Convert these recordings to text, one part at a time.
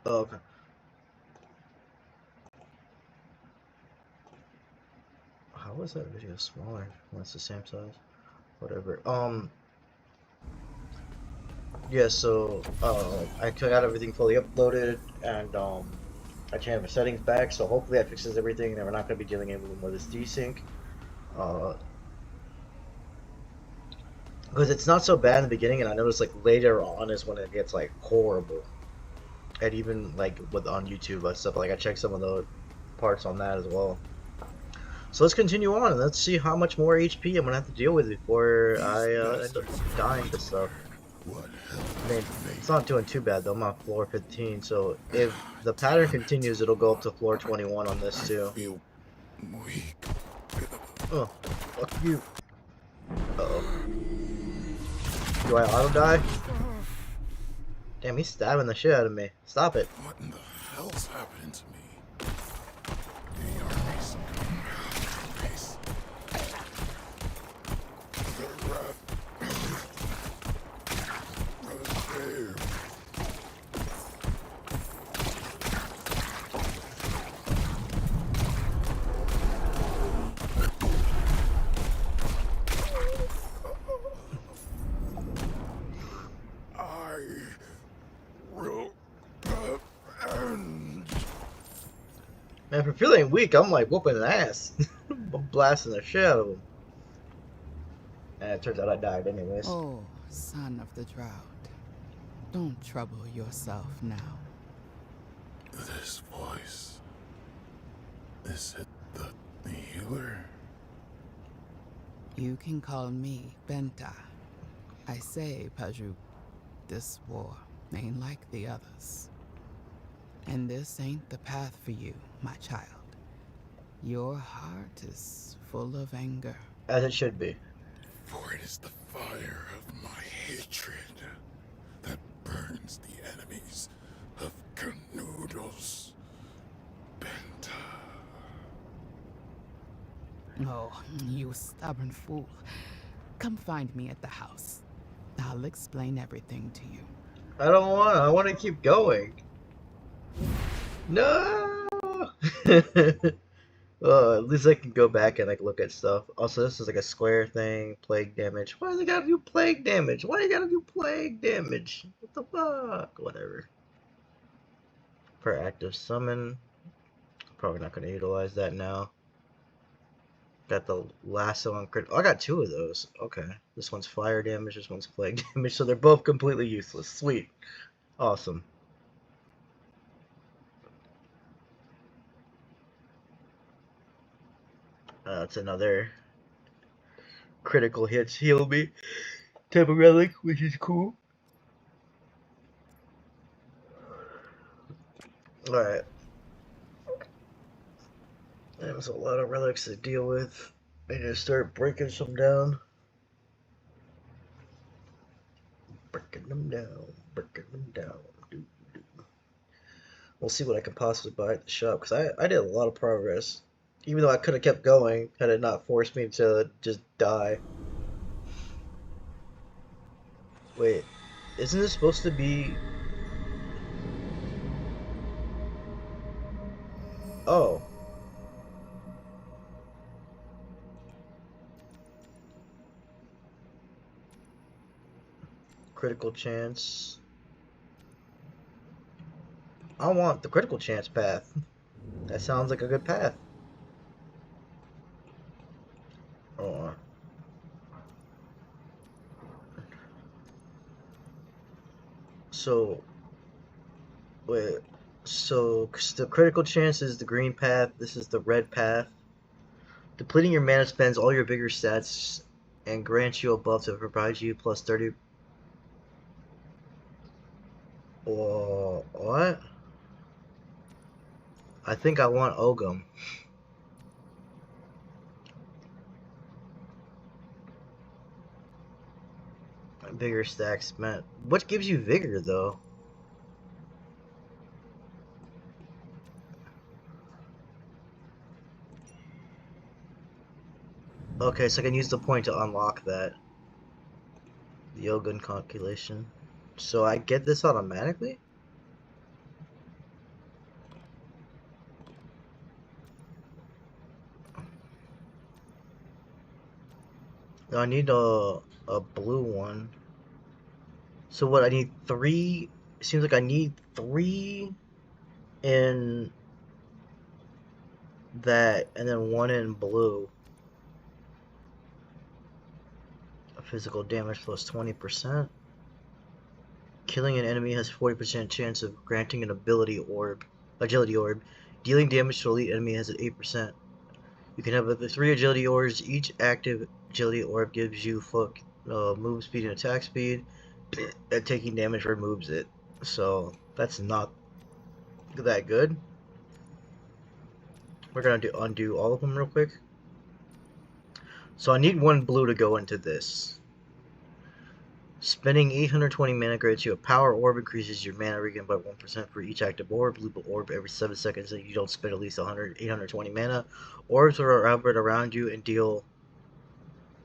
Oh, okay. How was that video smaller? Well, it's the same size. Whatever. Yeah, so I got everything fully uploaded, and I changed my settings back, so hopefully that fixes everything, and we're not going to be dealing with this desync. Uh, because it's not so bad in the beginning, and I noticed like later on is when it gets like horrible, and even like with on YouTube and stuff. Like I checked some of the parts on that as well. So let's continue on, and let's see how much more HP I'm gonna have to deal with before These I end up bastards are dying to right. stuff. What I hell mean, have they it's not doing too bad though. I'm on floor 15, so if the pattern damn it. continues, it'll go up to floor 21 on this I too. feel weak. Oh, fuck you. Uh-oh. Do I auto die? Damn, he's stabbing the shit out of me. Stop it. What in the hell's happening to me? The armies. Peace. The wrath. Brother Dave. I will end. Man, for feeling weak, I'm like whooping an ass. I'm blasting the shit out of him. And it turns out I died anyways. Oh, son of the drought. Don't trouble yourself now. This voice. Is it the healer? You can call me Benta. I say, Paju, this war ain't like the others. And this ain't the path for you, my child. Your heart is full of anger. As it should be. For it is the fire of my hatred that burns the enemies of Canoodles. Benta. Oh, you stubborn fool. Come find me at the house. I'll explain everything to you. I don't want to. I want to keep going. No! At least I can go back and like look at stuff. Also, this is like a square thing. Plague damage. Why do they gotta do plague damage? Why do you gotta do plague damage? What the fuck? Whatever. Per active summon. Probably not gonna utilize that now. Got the lasso on crit. Oh, I got two of those. Okay. This one's fire damage. This one's plague damage. So they're both completely useless. Sweet. Awesome. That's another critical hits heal me type of relic, which is cool. Alright. There's a lot of relics to deal with. I need to start breaking some down. Breaking them down. Breaking them down. We'll see what I can possibly buy at the shop, because I did a lot of progress. Even though I could have kept going, had it not forced me to just die. Wait, isn't this supposed to be... Oh. Critical chance. I want the critical chance path. That sounds like a good path. Oh. So, wait. So, the critical chance is the green path. This is the red path. Depleting your mana spends all your vigor stats and grants you a buff to provide you plus 30. Oh, what? I think I want Ogum. Vigor stacks, man. What gives you vigor, though? Okay, so I can use the point to unlock that. The Ogum calculation. So I get this automatically? I need a blue one. So what? I need 3. It seems like I need 3 in that, and then 1 in blue. Physical damage plus 20%. Killing an enemy has 40% chance of granting an agility orb. Dealing damage to elite enemy has an 8%. You can have up to 3 agility orbs. Each active agility orb gives you move speed and attack speed, and taking damage removes it. So that's not that good. We're gonna undo all of them real quick. So I need 1 blue to go into this. Spending 820 mana grants you a power orb, increases your mana regen by 1% for each active orb. Loop an orb every 7 seconds and you don't spend at least 820 mana. Orbs are orbit around you and deal...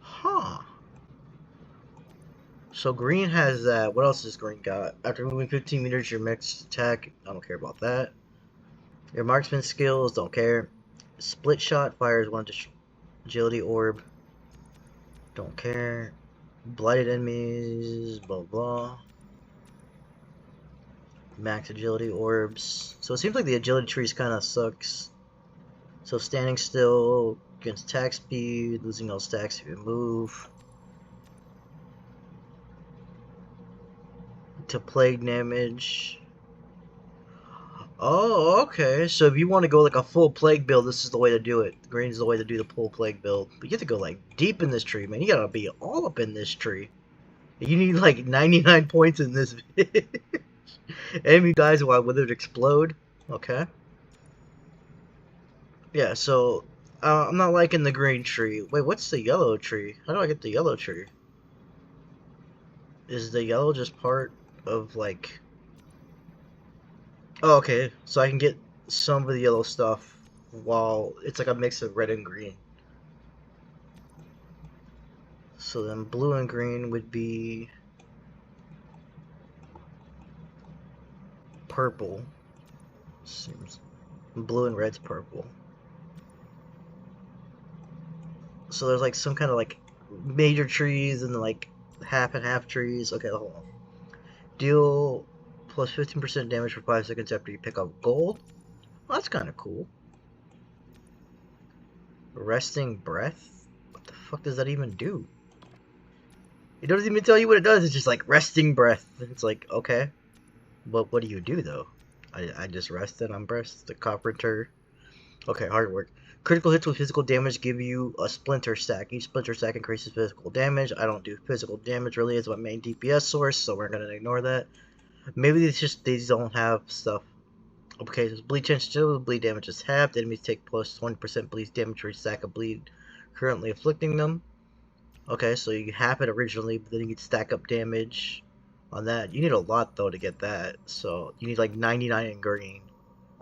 Huh. So green has that. What else has green got? After moving 15 meters, your max attack... I don't care about that. Your marksman skills, don't care. Split shot fires 1 agility orb. Don't care. Blighted enemies, blah blah. Max agility orbs. So it seems like the agility trees kind of sucks. So standing still against attack speed, losing all stacks if you move. To plague damage. Oh, okay. So if you want to go like a full plague build, this is the way to do it. Green's the way to do the full plague build. But you have to go like deep in this tree, man. You gotta be all up in this tree. You need like 99 points in this. Enemy dies while withered explode. Okay. Yeah, so I'm not liking the green tree. Wait, what's the yellow tree? How do I get the yellow tree? Is the yellow just part of like... Oh, okay. So I can get some of the yellow stuff while it's like a mix of red and green. So then blue and green would be purple. Seems blue and red's purple. So there's like some kind of like major trees and like half and half trees. Okay, hold on. Deal plus 15% damage for 5 seconds after you pick up gold. Well, that's kind of cool. Resting breath? What the fuck does that even do? It doesn't even tell you what it does. It's just like resting breath. It's like, okay. But what do you do though? I just rested. I'm breast. The carpenter. Okay, hard work. Critical hits with physical damage give you a splinter stack. Each splinter stack increases physical damage. I don't do physical damage really as my main DPS source, so we're gonna ignore that. Maybe it's just these don't have stuff. Okay, so bleed chance still bleed damage is halved. Enemies take plus 20% bleed damage for each stack of bleed currently afflicting them. Okay, so you have it originally, but then you can stack up damage on that. You need a lot though to get that. So you need like 99 in green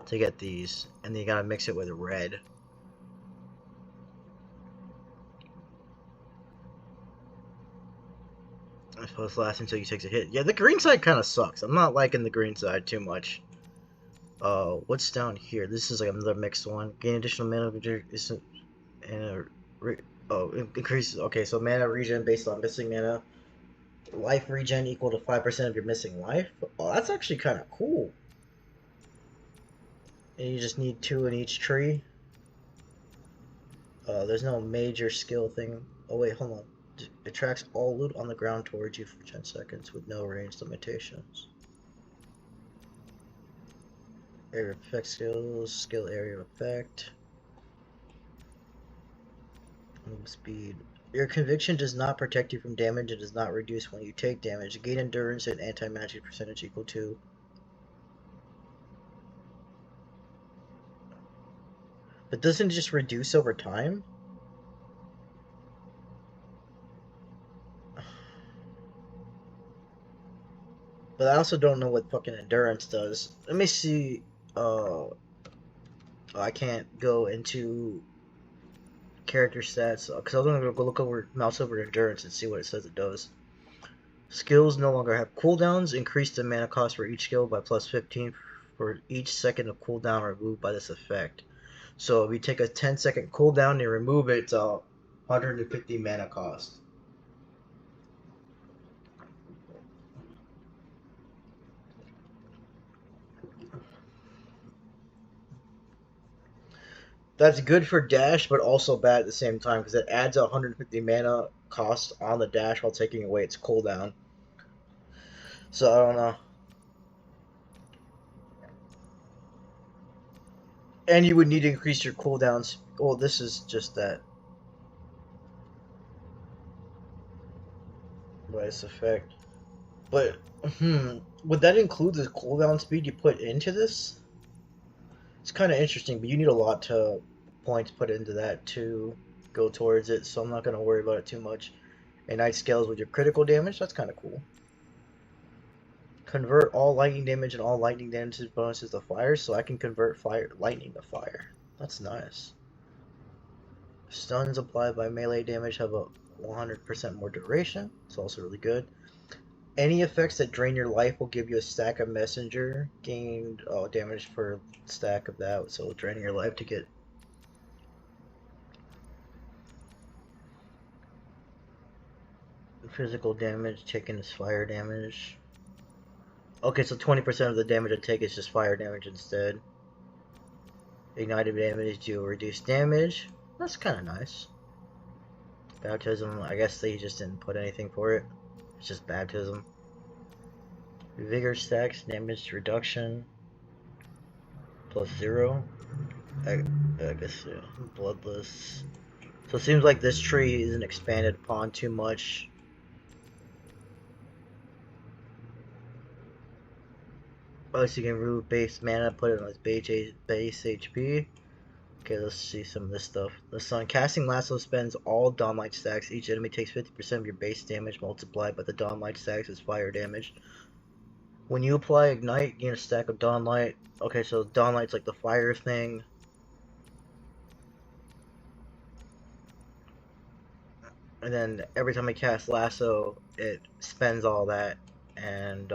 to get these, and then you gotta mix it with red. I suppose last until you takes a hit. Yeah, the green side kind of sucks. I'm not liking the green side too much. What's down here? This is like another mixed one. Gain additional mana increases. Okay, so mana regen based on missing mana. Life regen equal to 5% of your missing life. Oh, that's actually kind of cool. And you just need 2 in each tree. There's no major skill thing. Oh wait, hold on. It tracks all loot on the ground towards you for 10 seconds with no range limitations. Area effect skills, skill area effect. Move speed. Your conviction does not protect you from damage. It does not reduce when you take damage. Gain endurance and anti-magic percentage equal to. But doesn't it just reduce over time? But I also don't know what fucking endurance does. Let me see. I can't go into character stats because I was gonna go look over mouse over endurance and see what it says it does. Skills no longer have cooldowns. Increase the mana cost for each skill by plus 15 for each second of cooldown removed by this effect. So if you take a 10-second cooldown and remove it, it's 150 mana cost. That's good for dash, but also bad at the same time because it adds 150 mana cost on the dash while taking away its cooldown. So I don't know. And you would need to increase your cooldowns. Well, this is just that. Vice effect. But, would that include the cooldown speed you put into this? It's kind of interesting, but you need a lot of points put into that to go towards it, so I'm not going to worry about it too much. And night scales with your critical damage, that's kind of cool. Convert all lightning damage and all lightning damage bonuses to fire, so I can convert lightning to fire. That's nice. Stuns applied by melee damage have a 100% more duration. It's also really good. Any effects that drain your life will give you a stack of messenger. Gained damage per stack of that, so draining your life to get. Physical damage taken is fire damage. Okay, so 20% of the damage I take is just fire damage instead. Ignited damage do reduced damage. That's kind of nice. Baptism, I guess they just didn't put anything for it. It's just baptism. Vigor stacks, damage reduction. +0. I guess, yeah. Bloodless. So it seems like this tree isn't expanded upon too much. Oh, so you can remove base mana, put it on his base HP. Okay, let's see some of this stuff. The Sun. Casting Lasso spends all Dawnlight stacks. Each enemy takes 50% of your base damage multiplied by the Dawnlight stacks as fire damage. When you apply Ignite, gain a stack of Dawnlight. Okay, so Dawnlight's like the fire thing. And then every time I cast Lasso, it spends all that. And,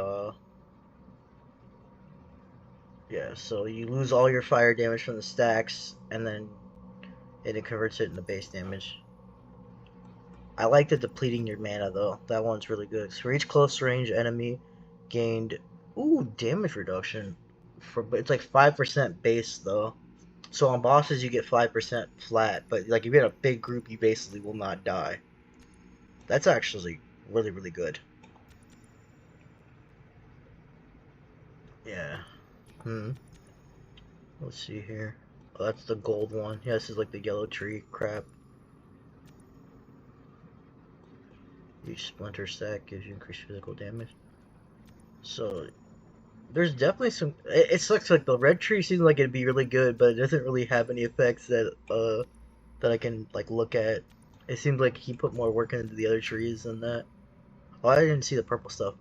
yeah, so you lose all your fire damage from the stacks, and then it converts it into base damage. I like the depleting your mana, though. That one's really good. So for each close range enemy gained... Ooh, damage reduction. It's like 5% base, though. So on bosses, you get 5% flat, but like if you get a big group, you basically will not die. That's actually really, really good. Yeah. Let's see here. Oh, that's the gold one. Yeah, this is like the yellow tree crap. Each splinter stack gives you increased physical damage. So, there's definitely some... It looks like the red tree seems like it'd be really good, but it doesn't really have any effects that I can like look at. It seems like he put more work into the other trees than that. Oh, I didn't see the purple stuff.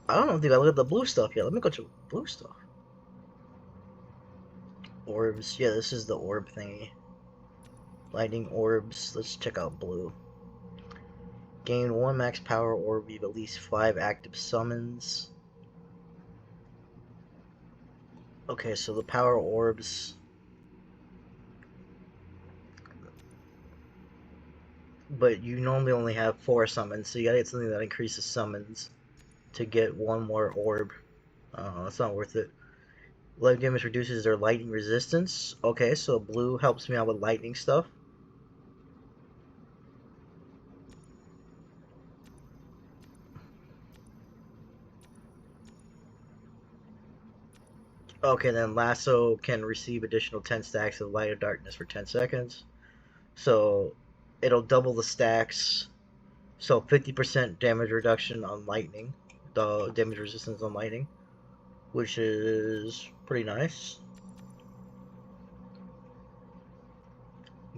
I don't think I looked at the blue stuff yet. Let me go to blue stuff. Orbs. Yeah, this is the orb thingy. Lightning orbs. Let's check out blue. Gain 1 max power orb with at least 5 active summons. Okay, so the power orbs. But you normally only have 4 summons, so you gotta get something that increases summons to get 1 more orb. That's not worth it. Light damage reduces their lightning resistance. Okay, so blue helps me out with lightning stuff. Okay, then Lasso can receive additional 10 stacks of Light of Darkness for 10 seconds. So it'll double the stacks. So 50% damage reduction on lightning. The damage resistance on lightning. Which is pretty nice.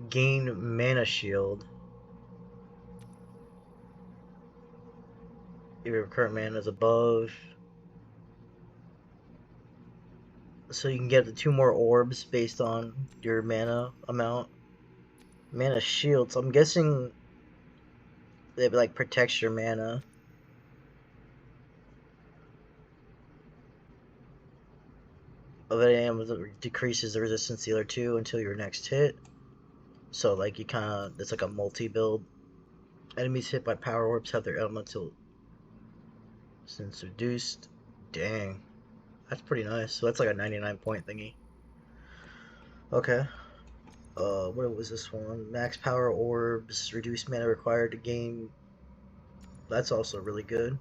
Gain mana shield. If your current mana is above. So you can get the 2 more orbs based on your mana amount. Mana shield. So I'm guessing it like protects your mana. Decreases the resistance dealer 2 until your next hit. So like you kinda, it's like a multi-build. Enemies hit by power orbs have their elemental since reduced. Dang. That's pretty nice. So that's like a 99 point thingy. Okay. What was this one? Max power orbs, reduced mana required to gain. That's also really good.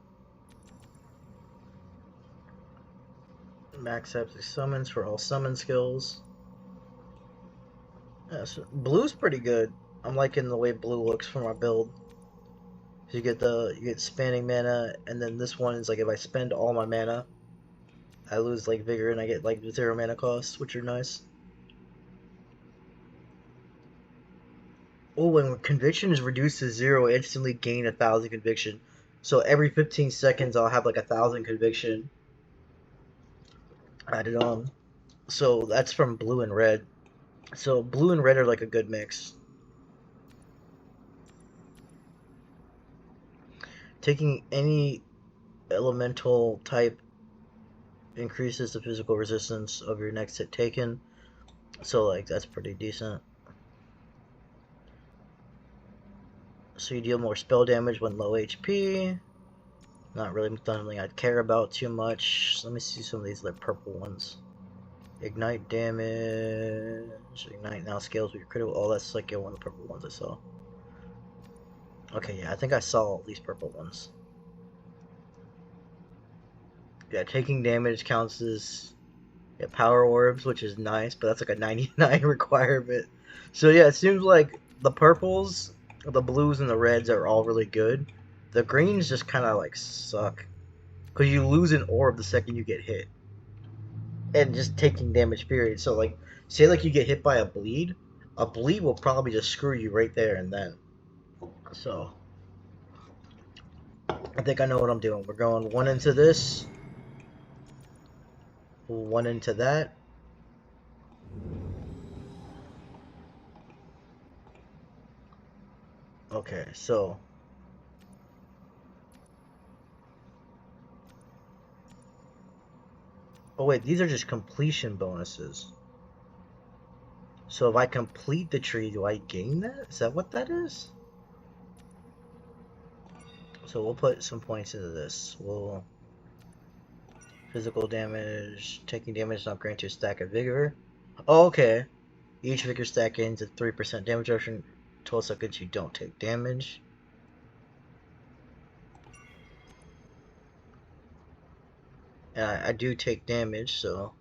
Max epic summons for all summon skills. Yeah, so blue's pretty good. I'm liking the way blue looks for my build. You get spanning mana, and then this one is like if I spend all my mana, I lose like vigor and I get like 0 mana costs, which are nice. Oh, when conviction is reduced to 0, I instantly gain 1,000 conviction. So every 15 seconds, I'll have like 1,000 conviction added on. So that's from blue and red. So blue and red are like a good mix. Taking any elemental type increases the physical resistance of your next hit taken. So like that's pretty decent. So you deal more spell damage when low HP. Not really something I'd care about too much. Let me see some of these like purple ones. Ignite damage. Ignite now scales with your critical. Oh, that's like one of the purple ones I saw. Okay, yeah, I think I saw all these purple ones. Yeah, taking damage counts as power orbs, which is nice, but that's like a 99 requirement. So yeah, it seems like the purples, the blues, and the reds are all really good. The greens just kind of like suck. Because you lose an orb the second you get hit. And just taking damage, period. So like, say like you get hit by a bleed will probably just screw you right there and then. So, I think I know what I'm doing. We're going one into this, one into that. Okay, so oh wait, these are just completion bonuses. So if I complete the tree, do I gain that? Is that what that is? So we'll put some points into this. We'll physical damage, taking damage does not grant you a stack of vigor. Oh, okay. Each vigor stack gains a 3% damage reduction. 12 seconds you don't take damage. And I do take damage, so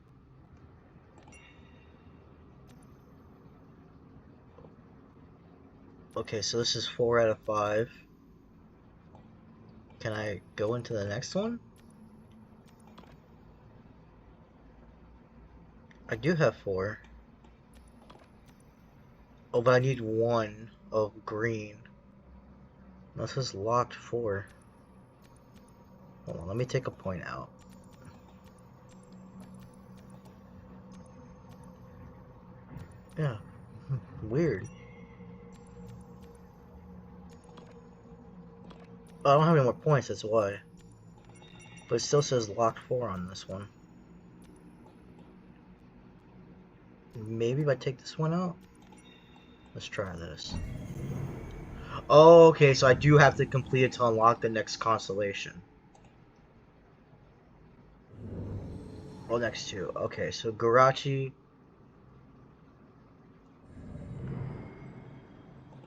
okay, so this is 4 out of 5. Can I go into the next one? I do have 4. Oh, but I need 1 of green. This is locked 4. Hold on, let me take a point out. Yeah, weird. Oh, I don't have any more points, that's why. But it still says locked 4 on this one. Maybe if I take this one out? Let's try this. Oh, okay, so I do have to complete it to unlock the next constellation. Oh, next 2. Okay, so Garachi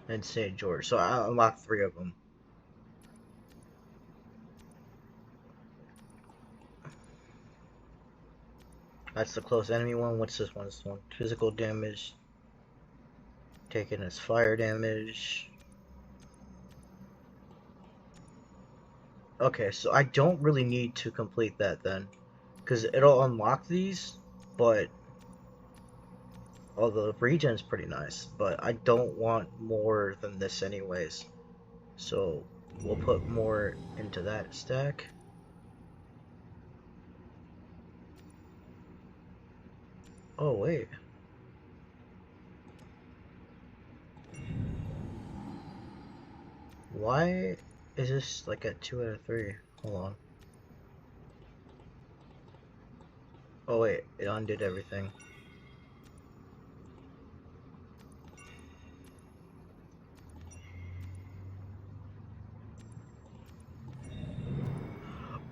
and St. George. So I unlocked 3 of them. That's the close enemy one. What's this one? This one. Physical damage. Taken as fire damage. Okay, so I don't really need to complete that then. Because it'll unlock these, but although the regen's pretty nice, but I don't want more than this anyways. So we'll put more into that stack. Oh wait. Why is this like at 2 out of 3? Hold on. Oh wait, it undid everything.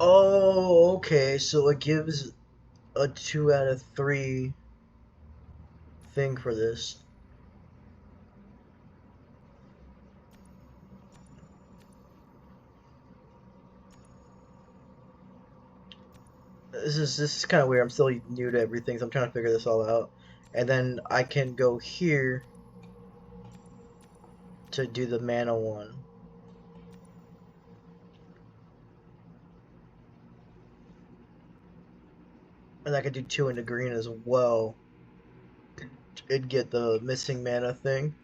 Oh, okay, so it gives a 2 out of 3 thing for this. This is kind of weird. I'm still new to everything, so I'm trying to figure this all out. And then I can go here to do the mana one. And I could do 2 into green as well. It'd get the missing mana thing.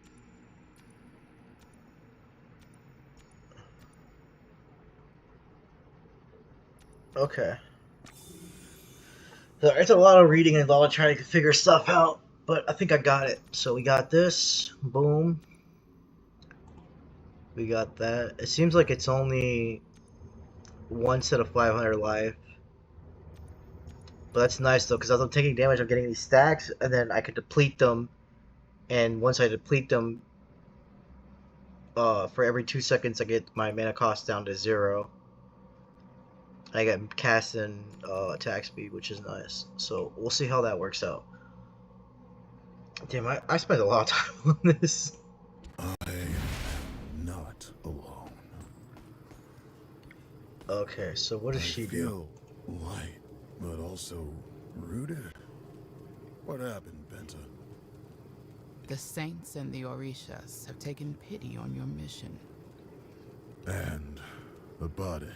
Okay. So it's a lot of reading and a lot of trying to figure stuff out, but I think I got it. So we got this. Boom. We got that. It seems like it's only one set of 500 life. But that's nice though, because as I'm taking damage, I'm getting these stacks, and then I can deplete them. And once I deplete them, for every 2 seconds, I get my mana cost down to 0. I get cast and attack speed, which is nice. So we'll see how that works out. Damn, I spent a lot of time on this. I am not alone. Okay, so what does she do? Feel light, but also rooted. What happened, Benta? The Saints and the Orishas have taken pity on your mission. And Abade.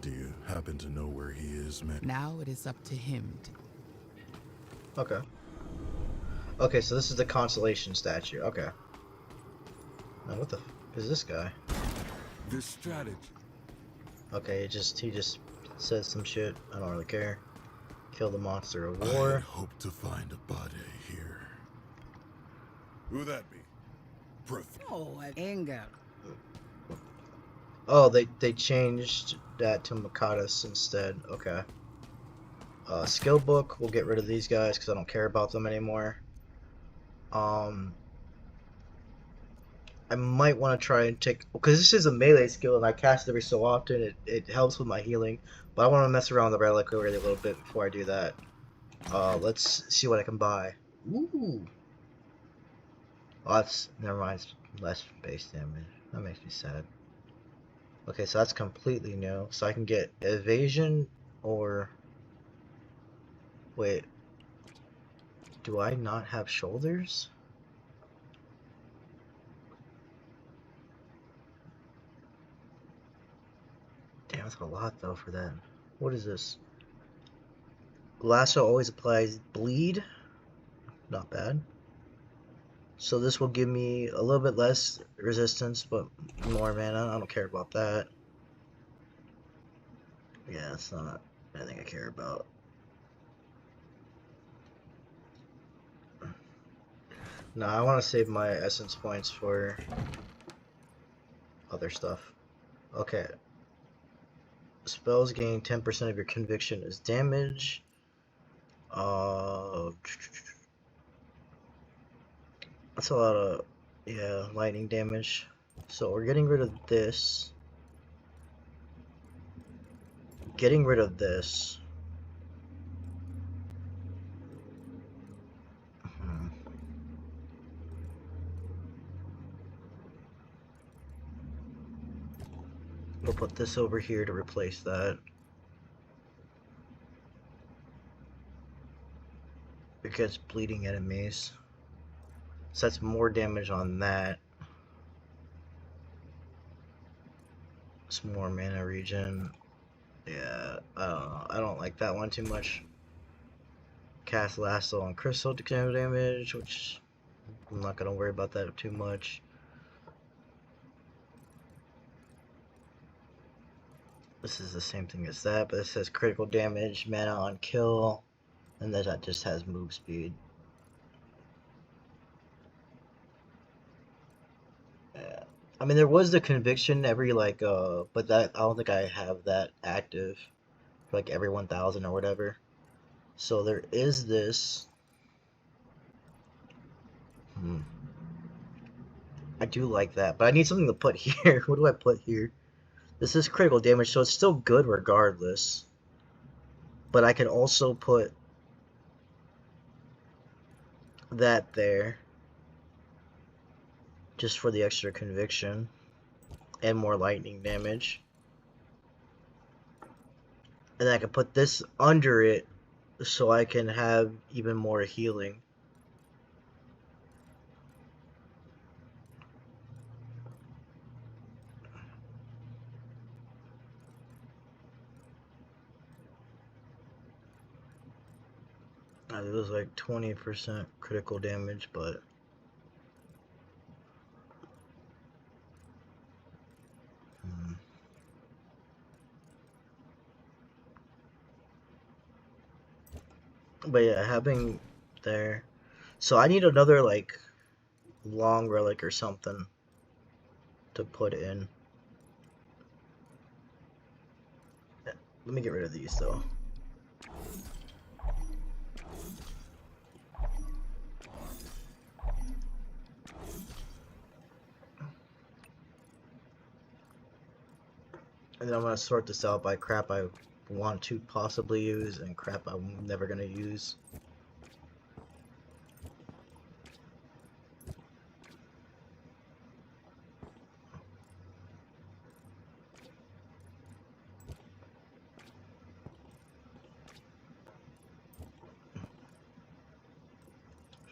Do you happen to know where he is, man? Now it is up to him to... Okay. Okay, so this is the constellation statue. Okay. Now what the is this guy? This strategy. Okay, he just says some shit. I don't really care. Kill the monster of I had war. hoped to find Abade here. Who that be? Oh, anger. Oh, they changed that to Makadas instead. Okay. Skill book. We'll get rid of these guys because I don't care about them anymore. I might want to try and take, because this is a melee skill and I cast it every so often. It helps with my healing, but I want to mess around with the reliquary a little bit before I do that. Let's see what I can buy. Ooh. Oh, that's, never mind. It's less base damage. That makes me sad. Okay, so that's completely new. So I can get evasion or... Wait. Do I not have shoulders? Damn, that's a lot though for that. What is this? Lasso always applies bleed. Not bad. So this will give me a little bit less resistance, but more mana. I don't care about that. Yeah, it's not anything I care about. No, I want to save my essence points for other stuff. Okay. Spells gain 10% of your conviction as damage. That's a lot of, yeah, lightning damage. So we're getting rid of this. Getting rid of this. We'll put this over here to replace that. It gets bleeding enemies. So that's more damage on that. It's more mana regen. Yeah, I don't know. I don't like that one too much. Cast Lasso on crystal to damage, which I'm not gonna worry about that too much. This is the same thing as that, but it says critical damage, mana on kill, and then that just has move speed. Yeah. I mean, there was the conviction every like, but that I don't think I have that active for like every 1,000 or whatever. So there is this. I do like that, but I need something to put here. What do I put here? This is critical damage, so it's still good regardless. But I can also put that there. Just for the extra conviction. And more lightning damage. And I can put this under it so I can have even more healing. It was like 20% critical damage, but yeah, having there. So I need another like long relic or something to put in. Let me get rid of these though. And then I'm gonna sort this out by crap I want to possibly use and crap I'm never gonna use.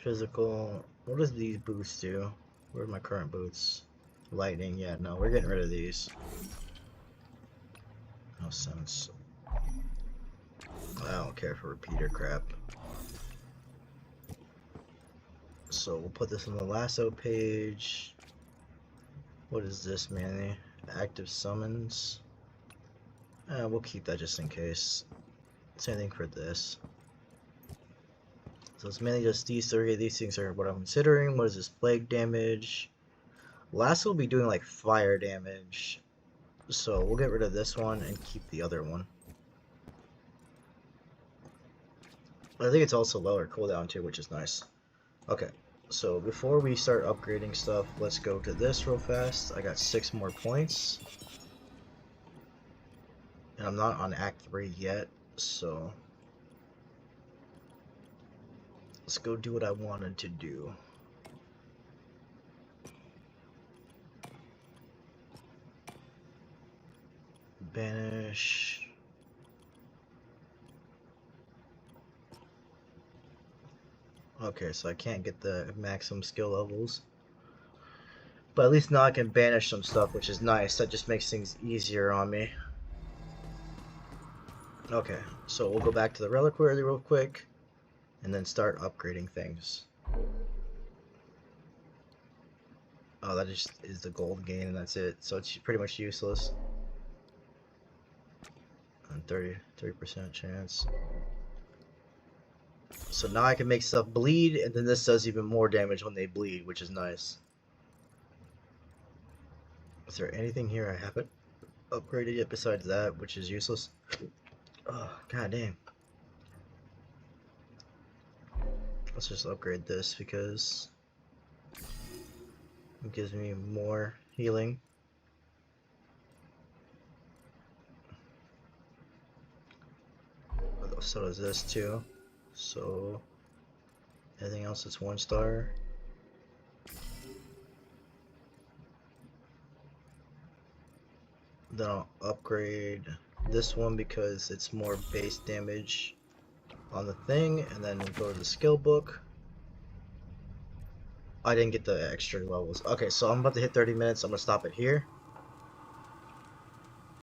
Physical. What does these boots do? Where are my current boots? Lightning. Yeah, no, we're getting rid of these. No sense. I don't care for repeater crap. So we'll put this on the lasso page. What is this, Manny? Active summons. We'll keep that just in case. Same thing for this. So it's mainly just these three. These things are what I'm considering. What is this? Plague damage. Lasso will be doing like fire damage. So we'll get rid of this one and keep the other one. I think it's also lower cooldown too, which is nice. Okay, so before we start upgrading stuff, let's go to this real fast. I got 6 more points. And I'm not on Act 3 yet, so let's go do what I wanted to do. Banish. Okay, so I can't get the maximum skill levels. But at least now I can banish some stuff, which is nice. That just makes things easier on me. Okay, so we'll go back to the reliquary real quick, and then start upgrading things. Oh, that just is the gold gain, and that's it. So it's pretty much useless. And 30% chance. So now I can make stuff bleed, and then this does even more damage when they bleed, which is nice. Is there anything here I haven't upgraded yet besides that, which is useless? Oh, god damn. Let's just upgrade this because it gives me more healing. So does this too. So anything else that's 1 star. Then I'll upgrade this one because it's more base damage on the thing, and then go to the skill book. I didn't get the extra levels. Okay, so I'm about to hit 30 minutes. I'm gonna stop it here.